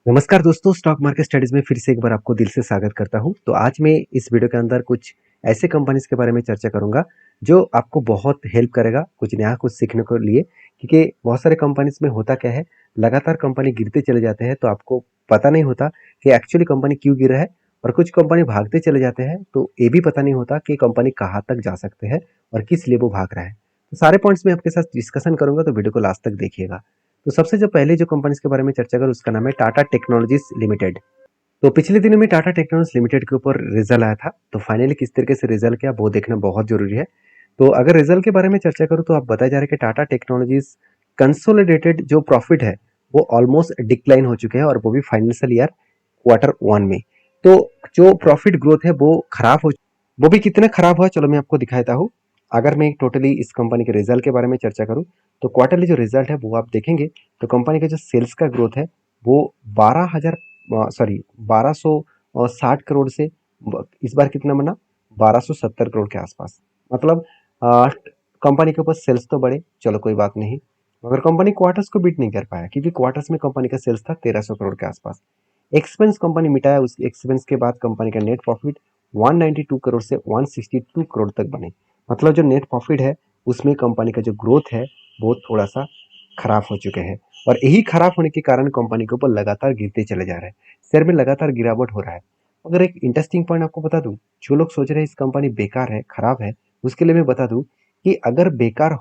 नमस्कार दोस्तों, stock market studies में फिर से एक बार आपको दिल से स्वागत करता हूं। तो आज मैं इस वीडियो के अंदर कुछ ऐसे कंपनीज के बारे में चर्चा करूंगा जो आपको बहुत हेल्प करेगा कुछ नया कुछ सीखने को लिए। क्योंकि बहुत सारे कंपनीज में होता क्या है, लगातार कंपनी गिरते चले जाते हैं तो आपको पता नहीं होता कि एक्चुअली कंपनी क्यों गिर रहा है। और कुछ कंपनी भागते चले जाते हैं तो ये भी पता नहीं होता कि कंपनी कहाँ तक जा सकते हैं और किस लिए वो भाग रहा है। तो सारे पॉइंट्स में आपके साथ डिस्कशन करूंगा, तो वीडियो को लास्ट तक देखिएगा। तो सबसे जो पहले जो कंपनीज के बारे में चर्चा करूँ उसका नाम है टाटा टेक्नोलॉजीज लिमिटेड। तो पिछले दिनों में टाटा टेक्नोलॉजीज लिमिटेड के ऊपर रिजल्ट आया था, तो फाइनली किस तरीके से रिजल्ट किया वो देखना बहुत जरूरी है। तो अगर रिजल्ट के बारे में चर्चा करूँ तो आप बताया जा रहा है कि टाटा टेक्नोलॉजीज कंसोलिडेटेड जो प्रॉफिट है वो ऑलमोस्ट डिक्लाइन हो चुके हैं, और वो भी फाइनेंशियल ईयर क्वार्टर 1 में। तो जो प्रॉफिट ग्रोथ है वो खराब हो, वो भी कितना खराब हुआ चलो मैं आपको दिखाता हूँ। अगर मैं टोटली इस कंपनी के रिजल्ट के बारे में चर्चा करूँ तो क्वार्टरली जो रिजल्ट है वो आप देखेंगे तो कंपनी का जो सेल्स का ग्रोथ है वो 1260 करोड़ से इस बार कितना बना, 1270 करोड़ के आसपास। मतलब कंपनी के ऊपर सेल्स तो बढ़े, चलो कोई बात नहीं, मगर कंपनी क्वार्टर्स को बीट नहीं कर पाया क्योंकि क्वार्टर्स में कंपनी का सेल्स था 1300 करोड़ के आसपास। एक्सपेंस कंपनी मिटाया, उस एक्सपेंस के बाद कंपनी का नेट प्रॉफिट 192 करोड़ से 162 करोड़ तक बने। मतलब जो नेट प्रॉफिट है उसमें कंपनी का जो ग्रोथ है वो थोड़ा सा खराब हो चुके हैं, और यही खराब होने के कारण कंपनी के ऊपर लगातार गिरते चले जा रहे हैं। शेयर में लगातार गिरावट हो रहा है। अगर एक इंटरेस्टिंग पॉइंट आपको बता दूं, जो लोग सोच रहे हैं इस कंपनी बेकार है खराब है, उसके लिए मैं बता दूं कि अगर बेकार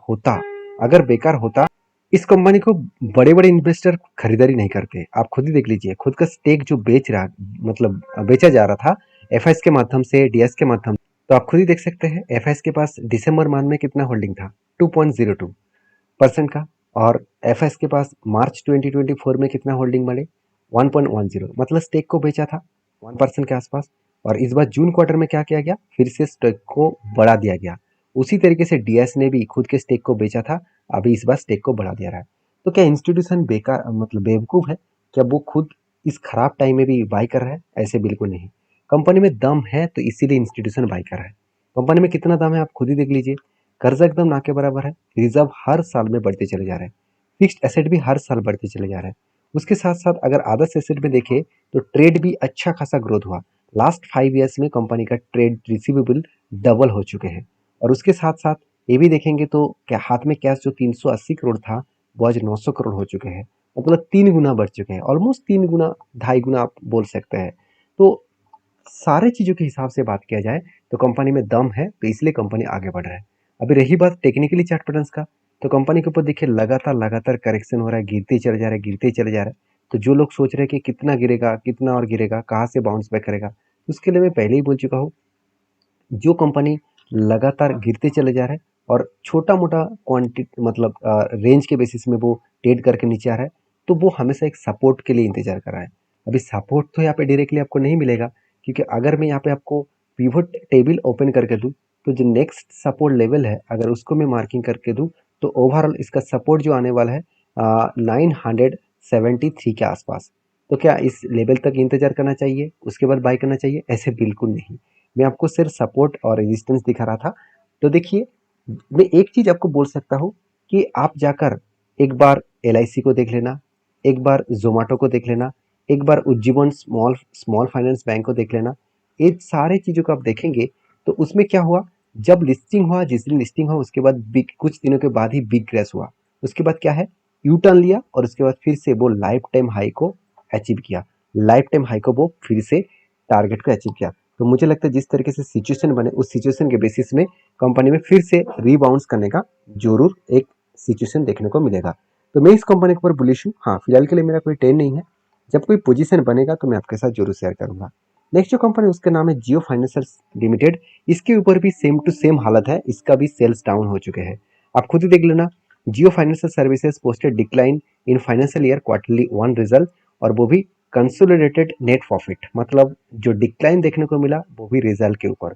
होता इस कंपनी को बड़े बड़े इन्वेस्टर खरीदारी नहीं करते। आप खुद ही देख लीजिए, खुद का स्टेक जो बेच रहा, मतलब बेचा जा रहा था एफआईएस के माध्यम से, डीएस के माध्यम, तो आप खुद ही देख सकते हैं एफआईएस के पास दिसंबर मंथ में कितना होल्डिंग था, 2.02% का। और एफएस के पास मार्च 2024 में कितना होल्डिंग बढ़े, 1.10, मतलब स्टेक को बेचा था 1% के आसपास। और इस बार जून क्वार्टर में क्या किया गया, फिर से स्टेक को बढ़ा दिया गया। उसी तरीके से डीएस ने भी खुद के स्टेक को बेचा था, अभी इस बार स्टेक को बढ़ा दिया रहा है। तो क्या इंस्टीट्यूशन बेकार, मतलब बेवकूफ है? क्या वो खुद इस खराब टाइम में भी बाई कर रहा है? ऐसे बिल्कुल नहीं। कंपनी में दम है तो इसीलिए इंस्टीट्यूशन बाई कर रहा है। कंपनी में कितना दम है आप खुद ही देख लीजिए। कर्जा एकदम ना के बराबर है, रिजर्व हर साल में बढ़ते चले जा रहे हैं, फिक्स्ड एसेट भी हर साल बढ़ते चले जा रहे हैं। उसके साथ साथ अगर आदर्श एसेट में देखें तो ट्रेड भी अच्छा खासा ग्रोथ हुआ। लास्ट 5 ईयर्स में कंपनी का ट्रेड रिसीवेबल डबल हो चुके हैं। और उसके साथ साथ ये भी देखेंगे तो क्या हाथ में कैश जो 380 करोड़ था वो आज 900 करोड़ हो चुके हैं। मतलब 3 गुना बढ़ चुके हैं, ऑलमोस्ट 3 गुना, 2.5 गुना आप बोल सकते हैं। तो सारे चीज़ों के हिसाब से बात किया जाए तो कंपनी में दम है, तो इसलिए कंपनी आगे बढ़ रहा है। अभी रही बात टेक्निकली चार्ट पैटर्न्स का, तो कंपनी के ऊपर देखिए लगातार लगातार करेक्शन हो रहा है, गिरते चले जा रहा है, गिरते चले जा रहा है। तो जो लोग सोच रहे हैं कि कितना गिरेगा, कितना और गिरेगा, कहाँ से बाउंस बैक करेगा, उसके लिए मैं पहले ही बोल चुका हूँ, जो कंपनी लगातार गिरते चले जा रहे हैं और छोटा मोटा क्वांटिटी, मतलब रेंज के बेसिस में वो ट्रेड करके नीचे आ रहा है, तो वो हमेशा एक सपोर्ट के लिए इंतजार कर रहा है। अभी सपोर्ट तो यहाँ पे डायरेक्टली आपको नहीं मिलेगा, क्योंकि अगर मैं यहाँ पे आपको पिवट टेबल ओपन करके दूँ तो जो नेक्स्ट सपोर्ट लेवल है अगर उसको मैं मार्किंग करके दूँ तो ओवरऑल इसका सपोर्ट जो आने वाला है 973 के आसपास। तो क्या इस लेवल तक इंतजार करना चाहिए उसके बाद बाय करना चाहिए? ऐसे बिल्कुल नहीं। मैं आपको सिर्फ सपोर्ट और रेजिस्टेंस दिखा रहा था। तो देखिए, मैं एक चीज आपको बोल सकता हूँ कि आप जाकर एक बार एलआईसी को देख लेना, एक बार जोमेटो को देख लेना, एक बार Ujjivan small small finance bank को देख लेना। ये सारे चीजों को आप देखेंगे तो उसमें क्या हुआ, जब लिस्टिंग हुआ, जिस दिन लिस्टिंग हुआ उसके बाद बिग, कुछ दिनों के बाद ही बिग क्रैश हुआ। उसके बाद क्या है, यू टर्न लिया और उसके बाद फिर से वो लाइफ टाइम हाई को अचीव किया। लाइफ टाइम हाई को वो फिर से टारगेट को अचीव किया। तो मुझे लगता है जिस तरीके से सिचुएशन बने उस सिचुएशन के बेसिस में कंपनी में फिर से रीबाउंस करने का जरूर एक सिचुएशन देखने को मिलेगा। तो मैं इस कंपनी के ऊपर बुलिश हूँ। हाँ, फिलहाल के लिए मेरा कोई ट्रेंड नहीं है, जब कोई पोजीशन बनेगा तो मैं आपके साथ जरूर शेयर करूंगा। नेक्स्ट जो कंपनी उसका नाम है जियो फाइनेंशियल लिमिटेड। इसके ऊपर भी सेम टू सेम हालत है, इसका भी सेल्स डाउन हो चुके हैं। आप खुद ही देख लेना, Jio financial services posted decline in financial year quarterly 1 result, और वो भी कंसोलिडेटेड नेट प्रॉफिट। मतलब जो डिक्लाइन देखने को मिला वो भी रिजल्ट के ऊपर।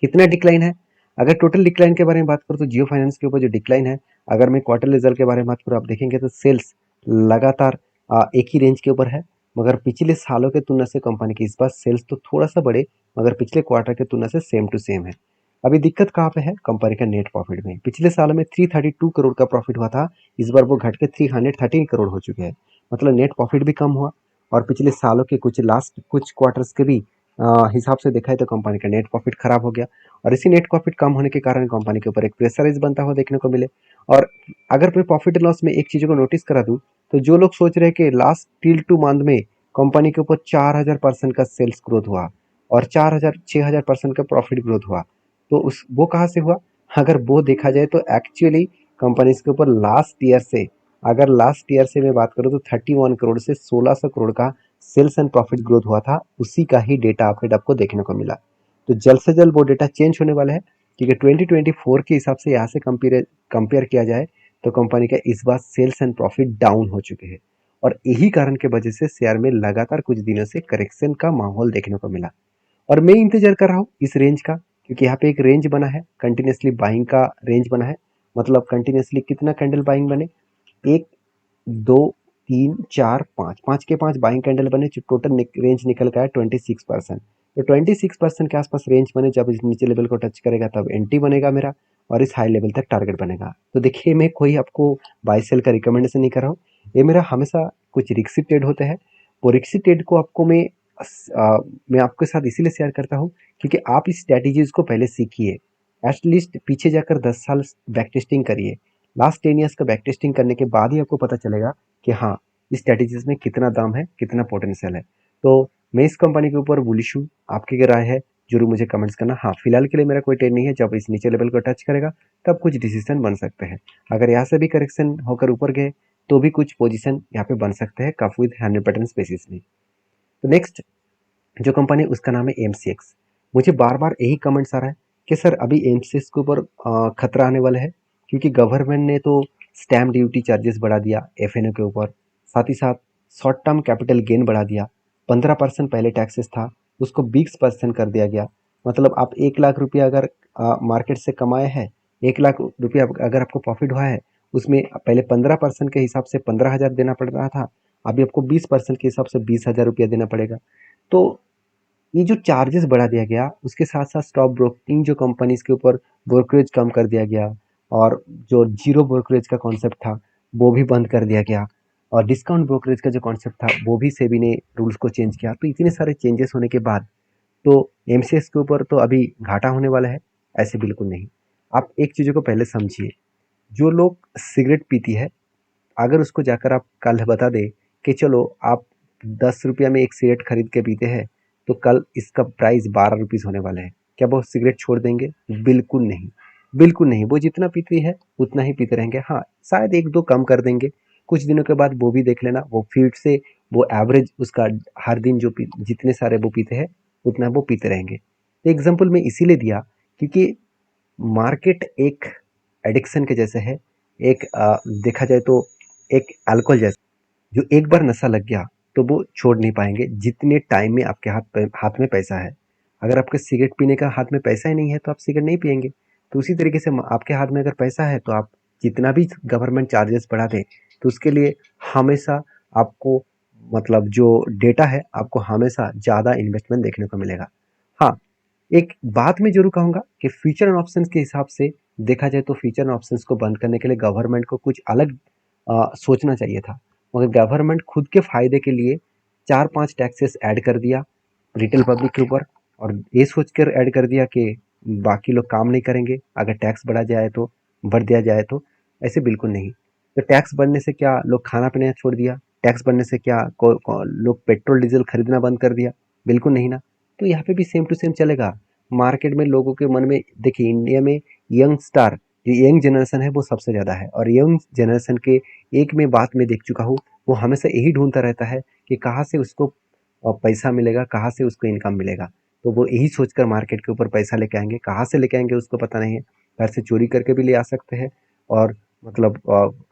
कितना डिक्लाइन है, अगर टोटल डिक्लाइन के बारे में बात करूँ तो जियो फाइनेंस के ऊपर जो डिक्लाइन है, अगर मैं क्वार्टर रिजल्ट के बारे में बात करूँ आप देखेंगे तो सेल्स लगातार एक ही रेंज के ऊपर है। मगर पिछले सालों के तुलना से कंपनी की इस बार सेल्स तो थोड़ा सा बढ़े, मगर पिछले क्वार्टर के तुलना से सेम टू सेम है। अभी दिक्कत कहाँ पे है, कंपनी का नेट प्रॉफिट में। पिछले साल में 332 करोड़ का प्रॉफिट हुआ था, इस बार वो घट के 313 करोड़ हो चुके हैं। मतलब नेट प्रॉफिट भी कम हुआ और पिछले सालों के लास्ट कुछ क्वार्टर्स के भी हिसाब से देखा है तो कंपनी का नेट प्रॉफिट खराब हो गया, और इसी नेट प्रॉफिट कम होने के कारण कंपनी के ऊपर एक प्रेशराइज बनता हुआ देखने को मिले। और अगर मैं प्रॉफिट एंड लॉस में एक चीज़ को नोटिस करा दूं, तो जो लोग सोच रहे हैं कि लास्ट टिल 2 मंथ में कंपनी के ऊपर 4000% का सेल्स ग्रोथ हुआ और 6000 का प्रॉफिट ग्रोथ हुआ, तो उस वो कहाँ से हुआ? अगर वो देखा जाए तो एक्चुअली कंपनीज के ऊपर लास्ट ईयर से मैं बात करूँ तो 31 करोड़ से 1600 करोड़ का सेल्स एंड प्रॉफिट ग्रोथ हुआ था, उसी का ही डेटा अपडेट आपको देखने को मिला। तो जल्द से जल्द वो डेटा चेंज होने वाला है, क्योंकि 2024 के हिसाब से यहाँ से कंपेयर किया जाए तो कंपनी का इस बार सेल्स एंड प्रॉफिट डाउन हो चुके हैं, और यही कारण की वजह से शेयर में लगातार कुछ दिनों से करेक्शन का माहौल देखने को मिला। और मैं इंतजार कर रहा हूँ इस रेंज का, क्योंकि यहाँ पे एक रेंज बना है, कंटिन्यूसली बाइंग का रेंज बना है। मतलब कंटिन्यूसली कितना कैंडल बाइंग बने, एक, दो, तीन, चार, पाँच, पाँच के पाँच बाइंग कैंडल बने, जो टोटल रेंज निकल का है 26%। तो 26% के आसपास रेंज बने, जब इस नीचे लेवल को टच करेगा तब एंट्री बनेगा मेरा, और इस हाई लेवल तक टारगेट बनेगा। तो देखिए, मैं कोई आपको बाय सेल का रिकमेंडेशन नहीं कर रहा हूँ, ये मेरा हमेशा कुछ रिक्सी ट्रेड होते हैं। वो रिक्सी ट्रेड को आपको मैं आपके साथ इसीलिए शेयर करता हूँ, क्योंकि आप इस स्ट्रैटेजीज को पहले सीखिए। एटलीस्ट पीछे जाकर 10 साल बैक टेस्टिंग करिए। लास्ट 10 ईयर्स का बैक टेस्टिंग करने के बाद ही आपको पता चलेगा कि हाँ, इस स्ट्रैटेजीज में कितना दाम है, कितना पोटेंशियल है। तो मैं इस कंपनी के ऊपर बुलिश हूँ। आपकी क्या राय है, जरूर मुझे कमेंट्स करना। हाँ, फिलहाल के लिए मेरा कोई ट्रेड नहीं है, जब इस नीचे लेवल को टच करेगा तब कुछ डिसीजन बन सकते हैं। अगर यहाँ से भी करेक्शन होकर ऊपर गए तो भी कुछ पोजीशन यहाँ पे बन सकते हैं, कफ विद 100% बेसिस में। तो नेक्स्ट जो कंपनी है उसका नाम है एमसीएक्स। मुझे बार बार यही कमेंट्स आ रहा है कि सर अभी एमसीएक्स के ऊपर खतरा आने वाला है, क्योंकि गवर्नमेंट ने तो स्टैम्प ड्यूटी चार्जेस बढ़ा दिया एफएनओ के ऊपर, साथ ही साथ शॉर्ट टर्म कैपिटल गेन बढ़ा दिया। 15% पहले टैक्सेस था, उसको 20% कर दिया गया। मतलब आप 1 लाख रुपया अगर मार्केट से कमाए हैं, 1 लाख रुपया अगर आपको प्रॉफिट हुआ है, उसमें पहले 15% के हिसाब से 15,000 देना पड़ रहा था, अभी आपको 20% के हिसाब से 20,000 रुपया देना पड़ेगा। तो ये जो चार्जेस बढ़ा दिया गया, उसके साथ साथ स्टॉक ब्रोकिंग जो कंपनीज के ऊपर ब्रोकरेज कम कर दिया गया, और जो जीरो ब्रोकरेज का कॉन्सेप्ट था वो भी बंद कर दिया गया, और डिस्काउंट ब्रोकरेज का जो कॉन्सेप्ट था वो भी सेबी ने रूल्स को चेंज किया। तो इतने सारे चेंजेस होने के बाद तो एमसीएक्स के ऊपर तो अभी घाटा होने वाला है? ऐसे बिल्कुल नहीं। आप एक चीज़ों को पहले समझिए, जो लोग सिगरेट पीती है, अगर उसको जाकर आप कल बता दें कि चलो आप 10 रुपया में एक सिगरेट खरीद के पीते हैं, तो कल इसका प्राइस 12 रुपीज़ होने वाला है, क्या वो सिगरेट छोड़ देंगे? बिल्कुल नहीं, बिल्कुल नहीं। वो जितना पीती है उतना ही पीते रहेंगे। हाँ, शायद एक दो कम कर देंगे, कुछ दिनों के बाद वो भी देख लेना, वो फिर से वो एवरेज उसका हर दिन जितने सारे वो पीते हैं उतना वो पीते रहेंगे। तो एग्जाम्पल मैं इसीलिए दिया क्योंकि मार्केट एक एडिक्शन के जैसे है, एक देखा जाए तो एक अल्कोहल जैसा, जो एक बार नशा लग गया तो वो छोड़ नहीं पाएंगे जितने टाइम में आपके हाथ में पैसा है। अगर आपके सिगरेट पीने का हाथ में पैसा ही नहीं है तो आप सिगरेट नहीं पियेंगे। तो उसी तरीके से आपके हाथ में अगर पैसा है तो आप जितना भी गवर्नमेंट चार्जेस बढ़ा दे, तो उसके लिए हमेशा आपको, मतलब जो डेटा है, आपको हमेशा ज़्यादा इन्वेस्टमेंट देखने को मिलेगा। हाँ, एक बात मैं ज़रूर कहूँगा कि फ्यूचर एंड ऑप्शंस के हिसाब से देखा जाए तो फ्यूचर एंड ऑप्शंस को बंद करने के लिए गवर्नमेंट को कुछ अलग सोचना चाहिए था, मगर गवर्नमेंट खुद के फ़ायदे के लिए 4-5 टैक्सेस ऐड कर दिया रिटेल पब्लिक के ऊपर, और ये सोचकर ऐड कर दिया कि बाकी लोग काम नहीं करेंगे अगर टैक्स बढ़ दिया जाए तो। ऐसे बिल्कुल नहीं। तो टैक्स बढ़ने से क्या लोग खाना पीना छोड़ दिया? टैक्स बढ़ने से क्या लोग पेट्रोल डीजल खरीदना बंद कर दिया? बिल्कुल नहीं ना। तो यहाँ पे भी सेम टू सेम चलेगा। मार्केट में लोगों के मन में देखिए, इंडिया में यंग स्टार, जो यंग जनरेशन है वो सबसे ज़्यादा है, और यंग जनरेशन के एक में बात मैं देख चुका हूँ, वो हमेशा यही ढूंढता रहता है कि कहाँ से उसको पैसा मिलेगा, कहाँ से उसको इनकम मिलेगा। तो वो यही सोचकर मार्केट के ऊपर पैसा लेके आएंगे, कहाँ से लेके आएंगे उसको पता नहीं है। घर से चोरी करके भी ले आ सकते हैं, और मतलब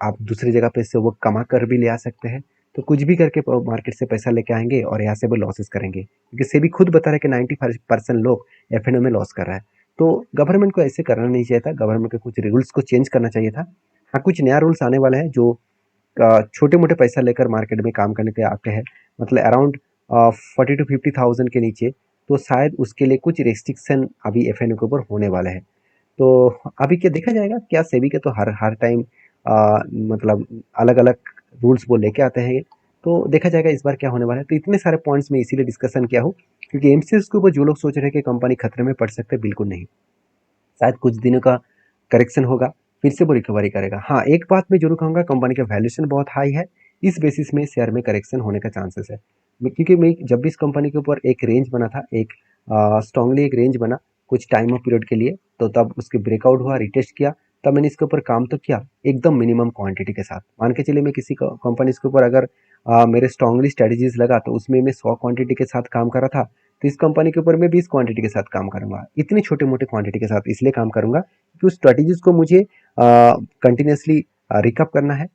आप दूसरी जगह पे से वो कमा कर भी ले आ सकते हैं। तो कुछ भी करके मार्केट से पैसा लेके आएंगे और यहाँ से वो लॉसेस करेंगे, क्योंकि सेबी खुद बता रहा है कि 95% लोग एफएनओ में लॉस कर रहा है। तो गवर्नमेंट को ऐसे करना नहीं चाहिए था, गवर्नमेंट को कुछ रूल्स को चेंज करना चाहिए था। हाँ, कुछ नया रूल्स आने वाला है जो छोटे मोटे पैसा लेकर मार्केट में काम करने के आते हैं, मतलब अराउंड 40 to 50,000 के नीचे, तो शायद उसके लिए कुछ रेस्ट्रिक्शन अभी एफएनओ के ऊपर होने वाला है। तो अभी क्या देखा जाएगा, क्या सेबी के तो हर हर टाइम मतलब अलग अलग रूल्स वो लेके आते हैं। तो देखा जाएगा इस बार क्या होने वाला है। तो इतने सारे पॉइंट्स में इसीलिए डिस्कशन किया हूँ, क्योंकि एमसीएक्स के ऊपर जो लोग सोच रहे हैं कि कंपनी खतरे में पड़ सकते हैं, बिल्कुल नहीं। शायद कुछ दिनों का करेक्शन होगा, फिर से वो रिकवरी करेगा। हाँ, एक बात मैं जरूर कहूँगा, कंपनी का वैल्यूएशन बहुत हाई है, इस बेसिस में शेयर में करेक्शन होने का चांसेस है। क्योंकि मैं जब भी इस कंपनी के ऊपर एक रेंज बना था, एक स्ट्रांगली एक रेंज बना कुछ टाइम ऑफ पीरियड के लिए, तो तब उसके ब्रेकआउट हुआ, रिटेस्ट किया, तब मैंने इसके ऊपर काम तो किया एकदम मिनिमम क्वांटिटी के साथ। मान के चलिए मैं किसी कंपनी के ऊपर अगर मेरे स्ट्रांगली स्ट्रेटेजीज लगा तो उसमें मैं 100 क्वांटिटी के साथ काम कर रहा था, तो इस कंपनी के ऊपर मैं 20 क्वांटिटी के साथ काम करूंगा। इतनी छोटे मोटे क्वांटिटी के साथ इसलिए काम करूंगा कि उस स्ट्रेटेजीज को मुझे कंटिन्यूसली रिकअप करना है।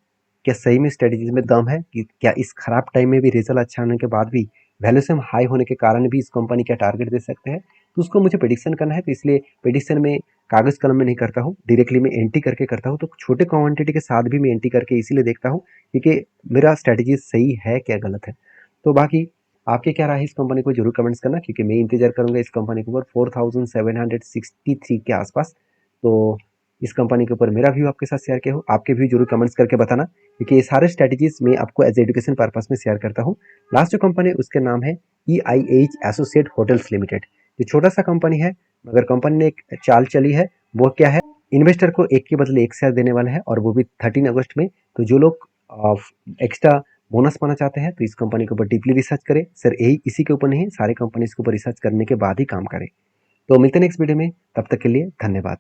क्या सही में स्ट्रेटेजीज में दम है, कि क्या इस खराब टाइम में भी रिजल्ट अच्छा होने के बाद भी, वैल्यूएशन हाई होने के कारण भी इस कंपनी का टारगेट दे सकते हैं, तो उसको मुझे प्रेडिक्शन करना है। तो इसलिए प्रेडिक्शन में कागज कलम में नहीं करता हूँ, डायरेक्टली मैं एंट्री करके करता हूँ। तो छोटे क्वांटिटी के साथ भी मैं एंट्री करके इसीलिए देखता हूँ क्योंकि मेरा स्ट्रेटेजी सही है क्या गलत है। तो बाकी आपके क्या राय है इस कंपनी को जरूर कमेंट्स करना, क्योंकि मैं इंतजार करूंगा इस कंपनी के ऊपर 4763 के आसपास। तो इस कंपनी के ऊपर मेरा व्यू आपके साथ शेयर किया हो, आपके व्यू जरूर कमेंट्स करके बताना, क्योंकि ये सारे स्ट्रेटेजीज मैं आपको एज एजुकेशन पर्पस में शेयर करता हूँ। लास्ट जो कंपनी है उसके नाम है EIH एसोसिएट होटल्स लिमिटेड। जो छोटा सा कंपनी है, मगर कंपनी ने एक चाल चली है, वो क्या है, इन्वेस्टर को एक के बदले एक शेयर देने वाला है, और वो भी 13 अगस्त में। तो जो लोग एक्स्ट्रा बोनस पाना चाहते हैं तो इस कंपनी के ऊपर डीपली रिसर्च करें। सर यही इसी के ऊपर नहीं, सारे कंपनीज के ऊपर रिसर्च करने के बाद ही काम करें। तो मिलते हैं नेक्स्ट वीडियो में, तब तक के लिए धन्यवाद।